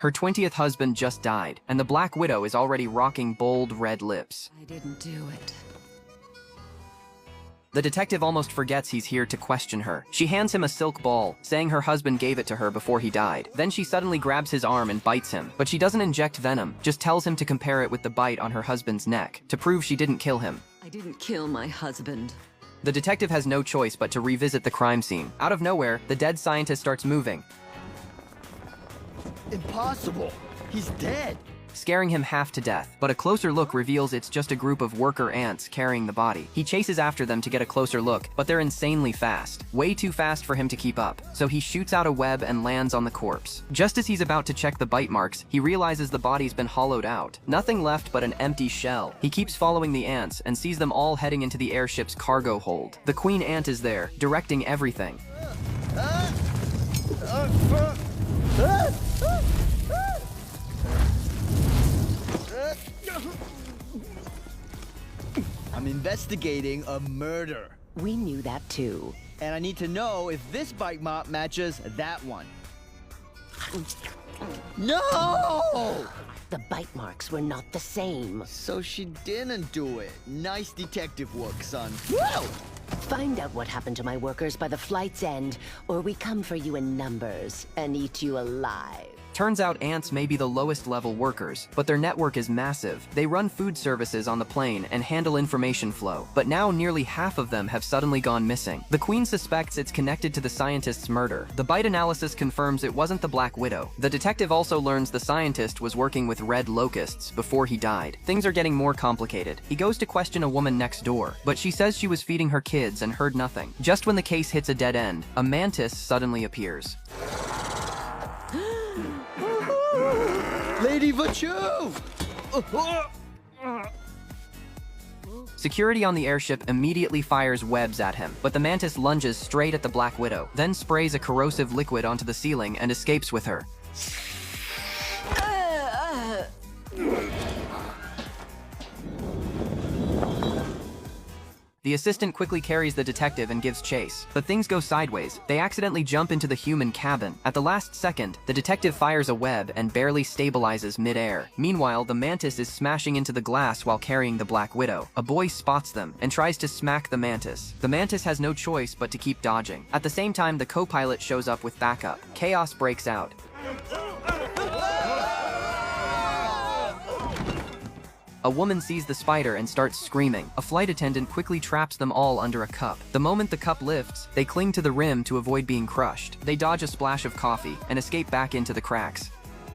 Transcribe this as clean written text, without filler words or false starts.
Her 20th husband just died, and the Black Widow is already rocking bold red lips. I didn't do it. The detective almost forgets he's here to question her. She hands him a silk ball, saying her husband gave it to her before he died. Then she suddenly grabs his arm and bites him, but she doesn't inject venom, just tells him to compare it with the bite on her husband's neck, to prove she didn't kill him. I didn't kill my husband. The detective has no choice but to revisit the crime scene. Out of nowhere, the dead scientist starts moving, Impossible! He's dead! scaring him half to death. But a closer look reveals it's just a group of worker ants carrying the body. He chases after them to get a closer look, but they're insanely fast. Way too fast for him to keep up. So he shoots out a web and lands on the corpse. Just as he's about to check the bite marks, he realizes the body's been hollowed out. Nothing left but an empty shell. He keeps following the ants and sees them all heading into the airship's cargo hold. The queen ant is there, directing everything. I'm investigating a murder. We knew that too. And I need to know if this bite mark matches that one. No! The bite marks were not the same. So she didn't do it. Nice detective work, son. Whoa! Find out what happened to my workers by the flight's end, or we come for you in numbers and eat you alive. Turns out ants may be the lowest level workers, but their network is massive. They run food services on the plane and handle information flow, but now nearly half of them have suddenly gone missing. The Queen suspects it's connected to the scientist's murder. The bite analysis confirms it wasn't the Black Widow. The detective also learns the scientist was working with red locusts before he died. Things are getting more complicated. He goes to question a woman next door, but she says she was feeding her kids and heard nothing. Just when the case hits a dead end, a mantis suddenly appears. Lady Vachu! Security on the airship immediately fires webs at him, but the mantis lunges straight at the Black Widow, then sprays a corrosive liquid onto the ceiling and escapes with her. The assistant quickly carries the detective and gives chase, but things go sideways. They accidentally jump into the human cabin. At the last second, the detective fires a web and barely stabilizes mid-air. Meanwhile, the mantis is smashing into the glass while carrying the Black Widow. A boy spots them and tries to smack the mantis. The mantis has no choice but to keep dodging. At the same time, the co-pilot shows up with backup. Chaos breaks out. A woman sees the spider and starts screaming. A flight attendant quickly traps them all under a cup. The moment the cup lifts, they cling to the rim to avoid being crushed. They dodge a splash of coffee and escape back into the cracks.